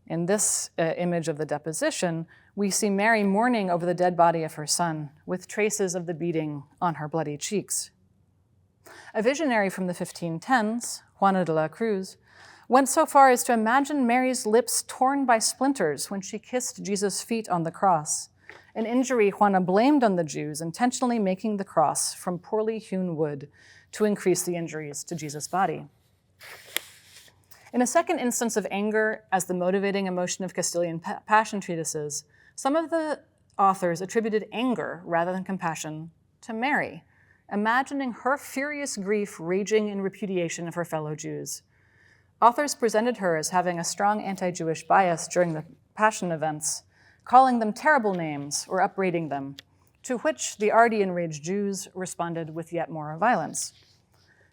In this image of the deposition, we see Mary mourning over the dead body of her son, with traces of the beating on her bloody cheeks. A visionary from the 1510s, Juana de la Cruz, went so far as to imagine Mary's lips torn by splinters when she kissed Jesus' feet on the cross, an injury Juana blamed on the Jews, intentionally making the cross from poorly hewn wood to increase the injuries to Jesus' body. In a second instance of anger as the motivating emotion of Castilian passion treatises, some of the authors attributed anger rather than compassion to Mary, imagining her furious grief raging in repudiation of her fellow Jews. Authors presented her as having a strong anti-Jewish bias during the Passion events, calling them terrible names or upbraiding them, to which the already enraged Jews responded with yet more violence.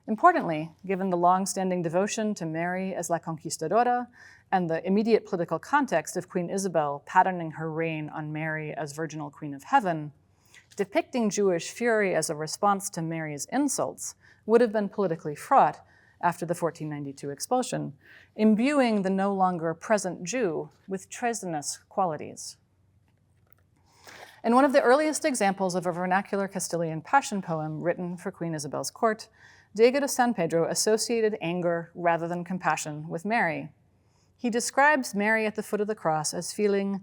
Importantly, given the long-standing devotion to Mary as La Conquistadora and the immediate political context of Queen Isabel patterning her reign on Mary as Virginal Queen of Heaven, depicting Jewish fury as a response to Mary's insults would have been politically fraught after the 1492 expulsion, imbuing the no longer present Jew with treasonous qualities. In one of the earliest examples of a vernacular Castilian passion poem written for Queen Isabel's court, Diego de San Pedro associated anger rather than compassion with Mary. He describes Mary at the foot of the cross as feeling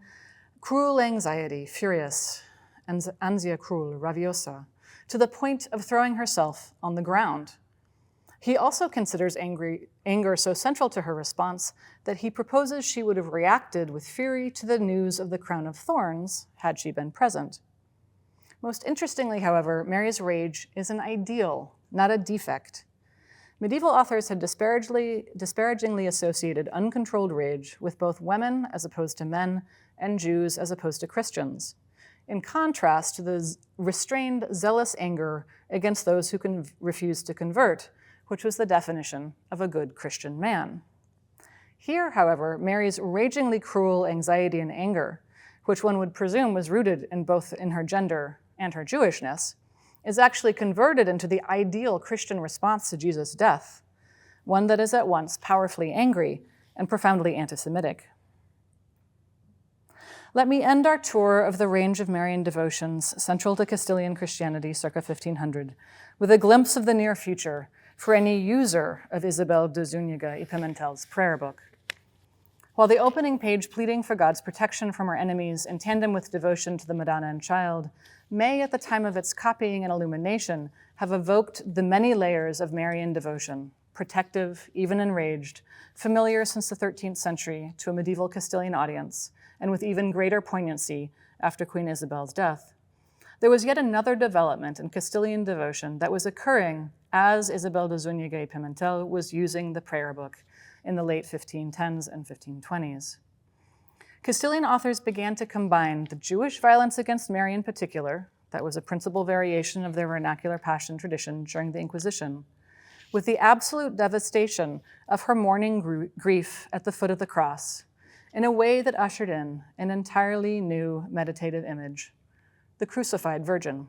cruel anxiety, furious, ansia cruel, rabiosa, to the point of throwing herself on the ground. He also considers anger so central to her response that he proposes she would have reacted with fury to the news of the crown of thorns had she been present. Most interestingly, however, Mary's rage is an ideal, not a defect. Medieval authors had disparagingly associated uncontrolled rage with both women as opposed to men and Jews as opposed to Christians, in contrast to the restrained, zealous anger against those who refused to convert, which was the definition of a good Christian man. Here, however, Mary's ragingly cruel anxiety and anger, which one would presume was rooted in both in her gender and her Jewishness, is actually converted into the ideal Christian response to Jesus' death, one that is at once powerfully angry and profoundly anti-Semitic. Let me end our tour of the range of Marian devotions central to Castilian Christianity circa 1500 with a glimpse of the near future for any user of Isabel de Zúñiga y Pimentel's prayer book. While the opening page pleading for God's protection from our enemies in tandem with devotion to the Madonna and Child may, at the time of its copying and illumination, have evoked the many layers of Marian devotion, protective, even enraged, familiar since the 13th century to a medieval Castilian audience, and with even greater poignancy after Queen Isabel's death. There was yet another development in Castilian devotion that was occurring as Isabel de Zúñiga y Pimentel was using the prayer book in the late 1510s and 1520s. Castilian authors began to combine the Jewish violence against Mary in particular, that was a principal variation of their vernacular passion tradition during the Inquisition, with the absolute devastation of her mourning grief at the foot of the cross, in a way that ushered in an entirely new meditative image, the crucified Virgin.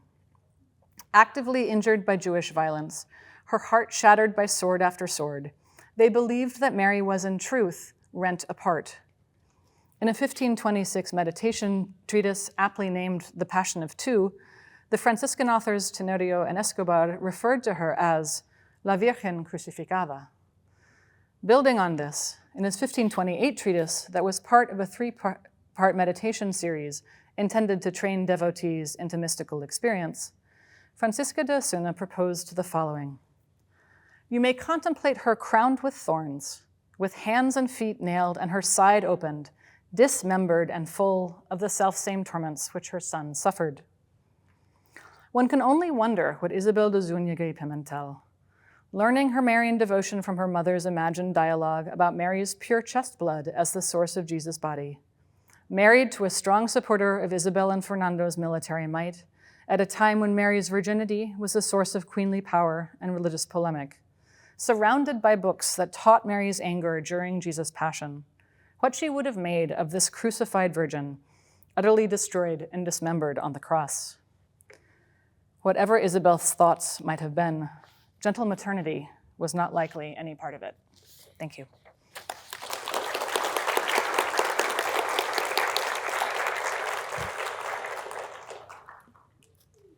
Actively injured by Jewish violence, her heart shattered by sword after sword, they believed that Mary was in truth rent apart. In a 1526 meditation treatise aptly named The Passion of Two, the Franciscan authors Tenorio and Escobar referred to her as La Virgen Crucificada. Building on this, in his 1528 treatise that was part of a three-part meditation series intended to train devotees into mystical experience, Francisca de Osuna proposed the following. You may contemplate her crowned with thorns, with hands and feet nailed and her side opened, dismembered and full of the selfsame torments which her son suffered. One can only wonder what Isabel de Zúñiga y Pimentel, learning her Marian devotion from her mother's imagined dialogue about Mary's pure chest blood as the source of Jesus' body, married to a strong supporter of Isabel and Fernando's military might, at a time when Mary's virginity was a source of queenly power and religious polemic, surrounded by books that taught Mary's anger during Jesus' passion, what she would have made of this crucified virgin, utterly destroyed and dismembered on the cross. Whatever Isabel's thoughts might have been, gentle maternity was not likely any part of it. Thank you.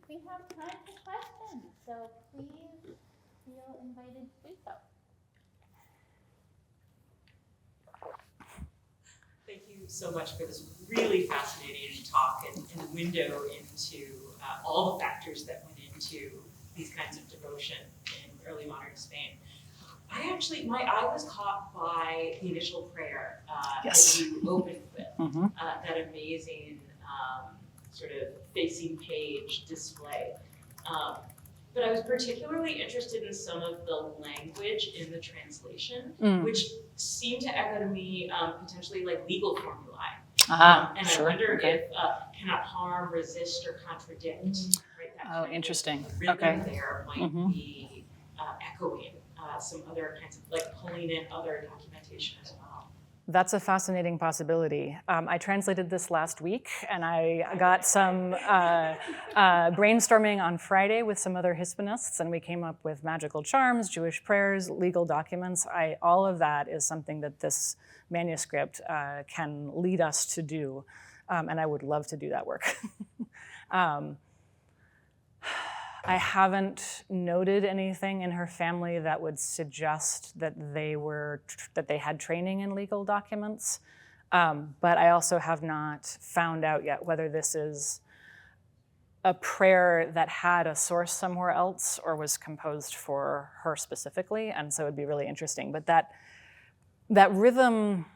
We have time for questions, so please feel invited to do so. Thank you so much for this really fascinating talk and window into all the factors that went into these kinds of devotion in early modern Spain. My eye was caught by the initial prayer Yes. that you opened with, Mm-hmm. that amazing sort of facing page display. But I was particularly interested in some of the language in the translation, which seemed to echo to me potentially like legal formulae. And sure. I wonder Okay. if cannot harm, resist, or contradict. Right? That Oh, kind interesting. of rhythm Okay. there might be echoing some other kinds of, like pulling in other documentation as well. That's a fascinating possibility. I translated this last week, and I got some brainstorming on Friday with some other Hispanists, and we came up with magical charms, Jewish prayers, legal documents. All of that is something that this manuscript can lead us to do, and I would love to do that work. I haven't noted anything in her family that would suggest that they had training in legal documents, but I also have not found out yet whether this is a prayer that had a source somewhere else or was composed for her specifically, and so it'd be really interesting. But that rhythm,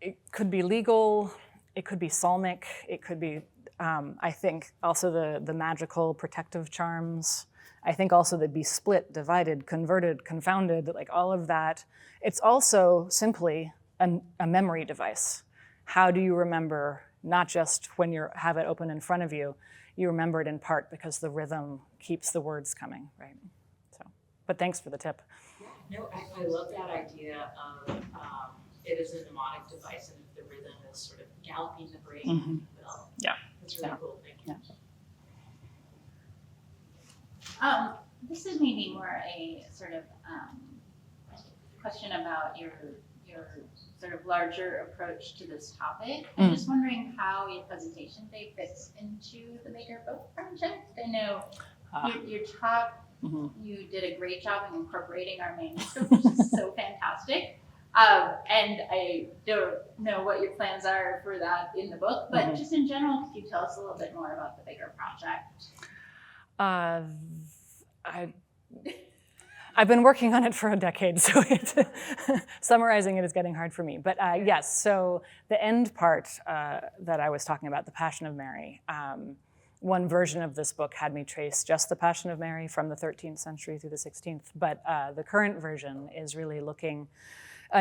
it could be legal, it could be psalmic, it could be I think also the magical protective charms. I think also the be split, divided, converted, confounded, like all of that. It's also simply a memory device. How do you remember, not just when you have it open in front of you, you remember it in part because the rhythm keeps the words coming, right? So, but thanks for the tip. No, I love that idea of it is a mnemonic device, and the rhythm is sort of galloping the brain, if you will. Yeah. That's really cool. Thank you. Yeah. This is maybe more a sort of question about your sort of larger approach to this topic. I'm just wondering how your presentation day fits into the bigger book project. I know your talk, you did a great job in incorporating our manuscript, which is so fantastic. And I don't know what your plans are for that in the book, but just in general, could you tell us a little bit more about the bigger project? I've been working on it for a decade, so summarizing it is getting hard for me. But yes, so the end part that I was talking about, the Passion of Mary, one version of this book had me trace just the Passion of Mary from the 13th century through the 16th, but the current version is really looking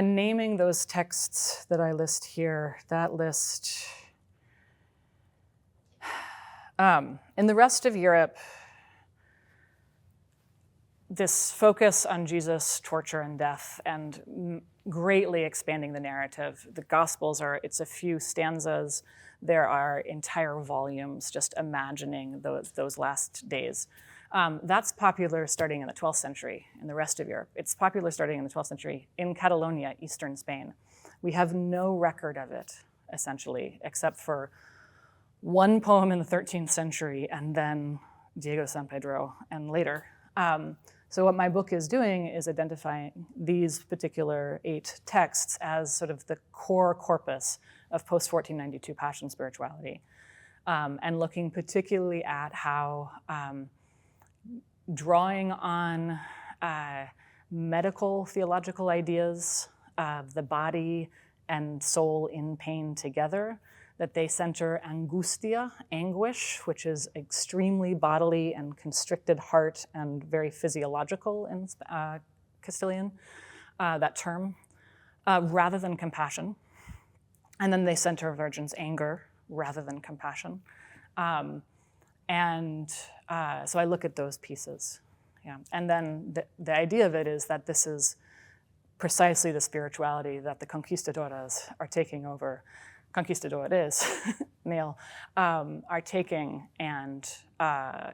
naming those texts that I list here, that list. In the rest of Europe, this focus on Jesus' torture and death and greatly expanding the narrative. The Gospels it's a few stanzas. There are entire volumes just imagining those last days. That's popular starting in the 12th century in the rest of Europe. It's popular starting in the 12th century in Catalonia, eastern Spain. We have no record of it, essentially, except for one poem in the 13th century and then Diego San Pedro and later. So what my book is doing is identifying these particular 8 texts as sort of the core corpus of post-1492 Passion spirituality, and looking particularly at how drawing on medical theological ideas of the body and soul in pain together, that they center angustia, anguish, which is extremely bodily and constricted heart and very physiological in Castilian, that term, rather than compassion. And then they center Virgin's anger rather than compassion. So I look at those pieces. Yeah. And then the idea of it is that this is precisely the spirituality that the conquistadoras are taking over. Conquistadores, male, are taking and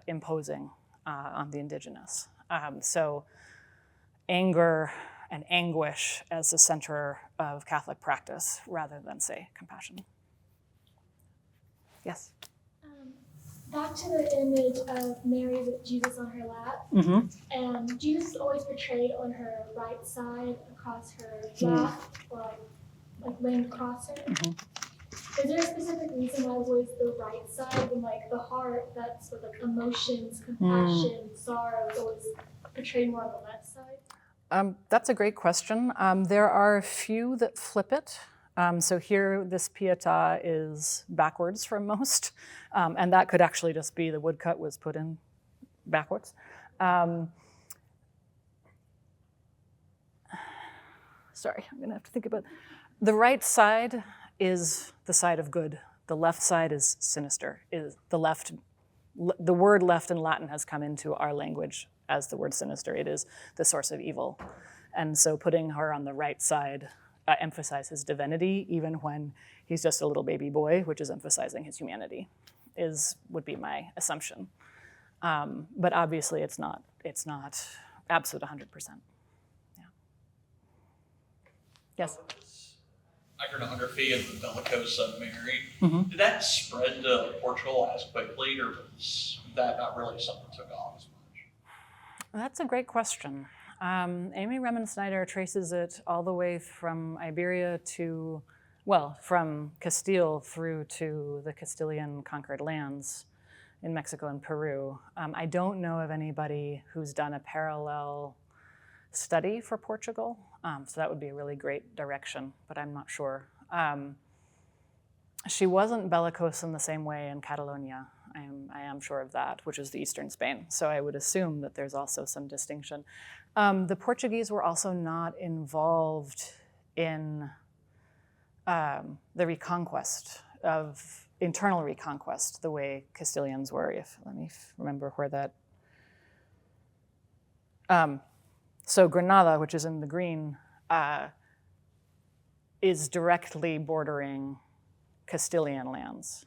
imposing on the indigenous. So anger and anguish as the center of Catholic practice rather than, say, compassion. Yes? Back to the image of Mary with Jesus on her lap. And Jesus is always portrayed on her right side across her lap, or like land crosser. Mhm. Is there a specific reason why it was always the right side when like the heart, that's what like emotions, compassion, sorrow is always portrayed more on the left side? That's a great question. There are a few that flip it. So here, this Pietà is backwards from most, and that could actually just be the woodcut was put in backwards. Sorry, I'm gonna have to think about it. The right side is the side of good. The left side is sinister. The word left in Latin has come into our language as the word sinister. It is the source of evil. And so putting her on the right side emphasizes divinity, even when he's just a little baby boy, which is emphasizing his humanity, would be my assumption. But obviously it's not absolute 100%. Yeah. Yes? Iconography of the Bellicosa Mary, Mhm. did that spread to Portugal as quickly, or was that not really something that took off as much? That's a great question. Amy Remensnyder traces it all the way from Iberia from Castile through to the Castilian conquered lands in Mexico and Peru. I don't know of anybody who's done a parallel study for Portugal, so that would be a really great direction, but I'm not sure. She wasn't bellicose in the same way in Catalonia. I am sure of that, which is the eastern Spain. So I would assume that there's also some distinction. The Portuguese were also not involved in the reconquest of internal reconquest the way Castilians were. Let me remember where that. So Granada, which is in the green, is directly bordering Castilian lands.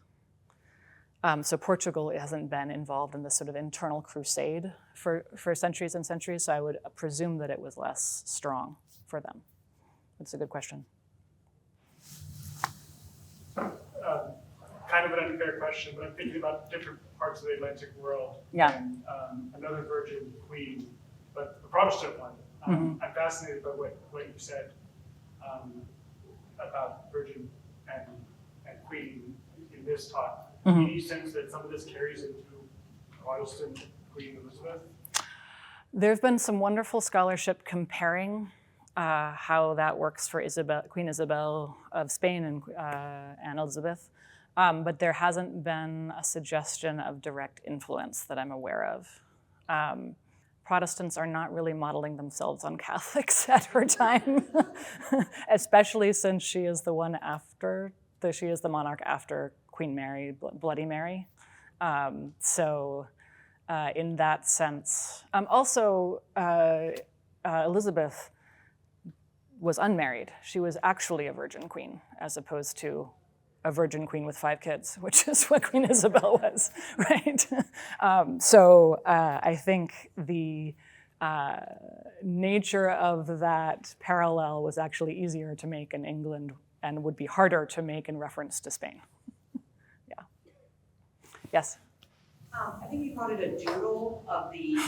So Portugal hasn't been involved in this sort of internal crusade for centuries and centuries, so I would presume that it was less strong for them. That's a good question. Kind of an unfair question, but I'm thinking about different parts of the Atlantic world. Yeah. And another virgin queen, but a Protestant one. I'm fascinated by what you said about virgin and queen in this talk. Any sense that some of this carries into Protestant Queen Elizabeth? There's been some wonderful scholarship comparing how that works for Queen Isabel of Spain and Elizabeth, but there hasn't been a suggestion of direct influence that I'm aware of. Protestants are not really modeling themselves on Catholics at her time, especially since she is the monarch after Queen Mary, Bloody Mary. So in that sense, also Elizabeth was unmarried. She was actually a virgin queen as opposed to a virgin queen with 5 kids, which is what Queen Isabel was, right? So I think the nature of that parallel was actually easier to make in England and would be harder to make in reference to Spain. Yeah. Yes? I think you called it a doodle of the...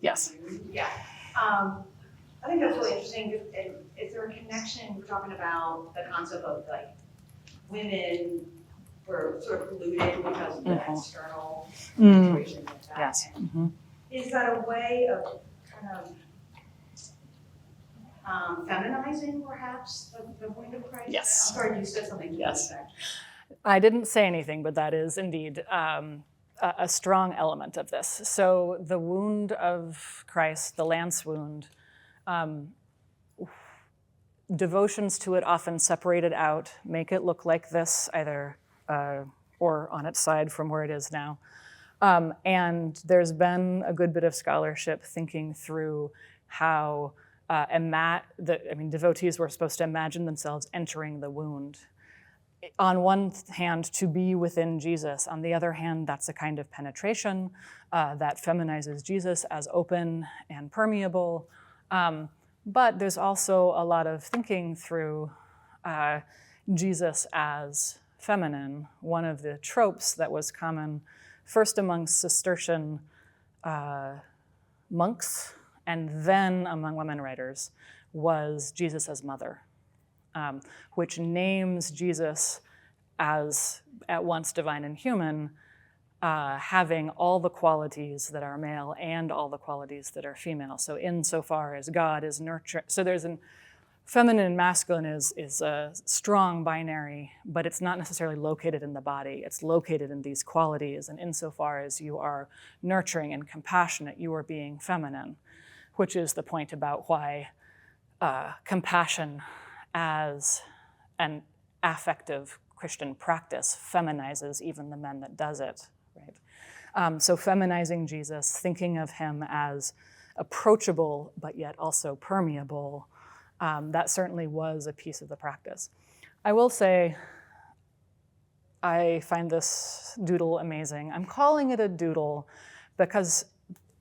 Yes. Yeah. I think that's really interesting. And is there a connection, we're talking about the concept of like women were sort of polluted because of the external situation like that. Yes. Is that a way of kind of feminizing perhaps the point of Christ? Yes. I'm sorry, you said something to that effect. I didn't say anything, but that is indeed a strong element of this. So the wound of Christ, the lance wound, devotions to it often separate it out, make it look like this, either or on its side from where it is now. And there's been a good bit of scholarship thinking through how devotees were supposed to imagine themselves entering the wound. On one hand, to be within Jesus. On the other hand, that's a kind of penetration that feminizes Jesus as open and permeable. But there's also a lot of thinking through Jesus as feminine. One of the tropes that was common first among Cistercian monks and then among women writers was Jesus as mother. which names Jesus as at once divine and human, having all the qualities that are male and all the qualities that are female. So insofar as God is nurture, so there's an feminine and masculine is a strong binary, but it's not necessarily located in the body. It's located in these qualities, and insofar as you are nurturing and compassionate, you are being feminine, which is the point about why compassion as an affective Christian practice feminizes even the men that does it, right? So feminizing Jesus, thinking of him as approachable, but yet also permeable, that certainly was a piece of the practice. I will say, I find this doodle amazing. I'm calling it a doodle because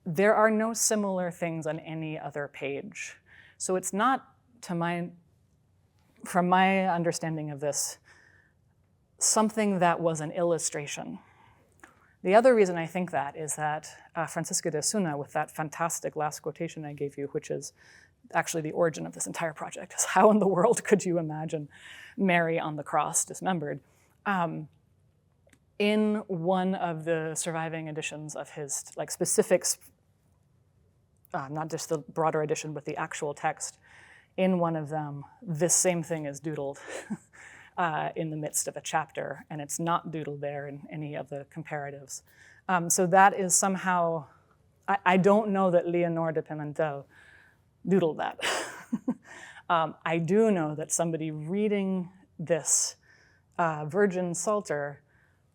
there are no similar things on any other page. So it's not, from my understanding of this, something that was an illustration. The other reason I think that is that Francisca de Osuna, with that fantastic last quotation I gave you, which is actually the origin of this entire project, is how in the world could you imagine Mary on the cross dismembered? In one of the surviving editions of his specifics, not just the broader edition, but the actual text, in one of them, this same thing is doodled in the midst of a chapter, and it's not doodled there in any of the comparatives. So that is somehow, I don't know that Leonor de Pimentel doodled that. I do know that somebody reading this Virgin Psalter,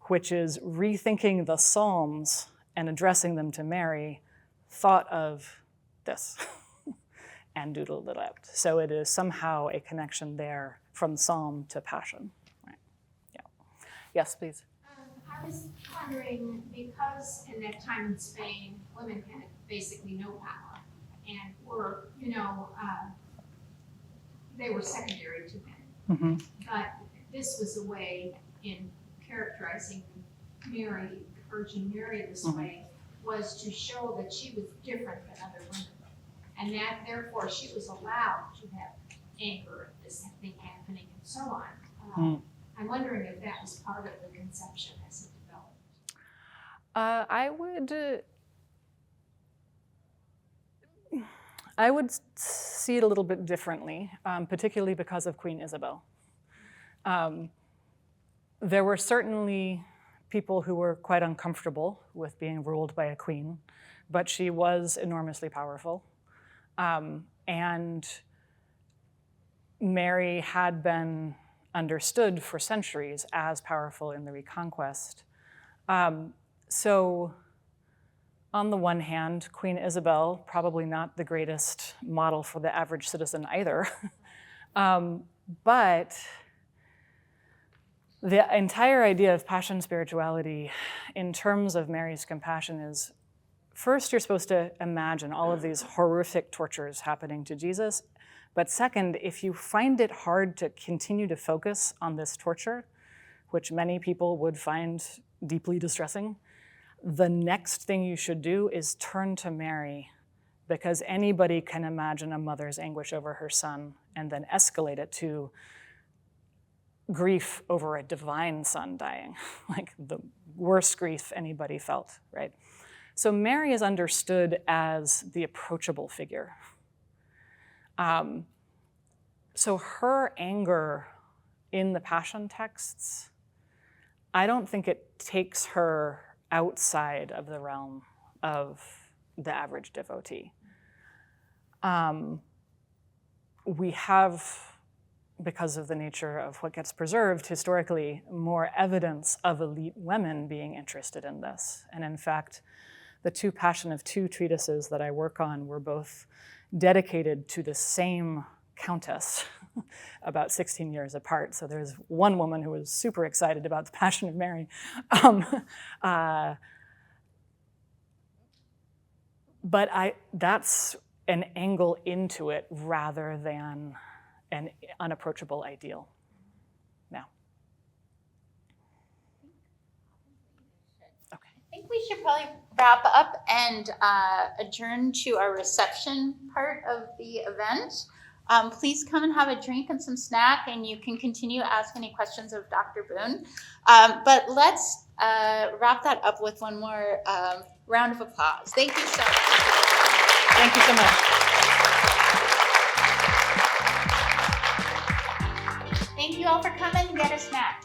which is rethinking the Psalms and addressing them to Mary, thought of this and doodled it out. So it is somehow a connection there from Psalm to Passion. Right. Yeah. Yes, please. I was wondering, because in that time in Spain, women had basically no power and were, they were secondary to men. Mm-hmm. But this was a way in characterizing Mary, the Virgin Mary this way, was to show that she was different than other women. And that therefore she was allowed to have anger at this thing happening and so on. I'm wondering if that was part of the conception as it developed. I would see it a little bit differently, particularly because of Queen Isabel. There were certainly people who were quite uncomfortable with being ruled by a queen, but she was enormously powerful. And Mary had been understood for centuries as powerful in the Reconquest. So on the one hand, Queen Isabel, probably not the greatest model for the average citizen either, but the entire idea of passion spirituality in terms of Mary's compassion is, first, you're supposed to imagine all of these horrific tortures happening to Jesus. But second, if you find it hard to continue to focus on this torture, which many people would find deeply distressing, the next thing you should do is turn to Mary, because anybody can imagine a mother's anguish over her son and then escalate it to grief over a divine son dying, like the worst grief anybody felt, right? So Mary is understood as the approachable figure. So her anger in the Passion texts, I don't think it takes her outside of the realm of the average devotee. We have, because of the nature of what gets preserved historically, more evidence of elite women being interested in this. And in fact, the two Passion of Two treatises that I work on were both dedicated to the same countess, about 16 years apart. So there's one woman who was super excited about the Passion of Mary. But that's an angle into it rather than an unapproachable ideal. Now. Okay. I think we should probably wrap up and adjourn to our reception part of the event. Please come and have a drink and some snack, and you can continue to ask any questions of Dr. Boon. But let's wrap that up with one more round of applause. Thank you so much. Thank you so much. Thank you all for coming. Get a snack.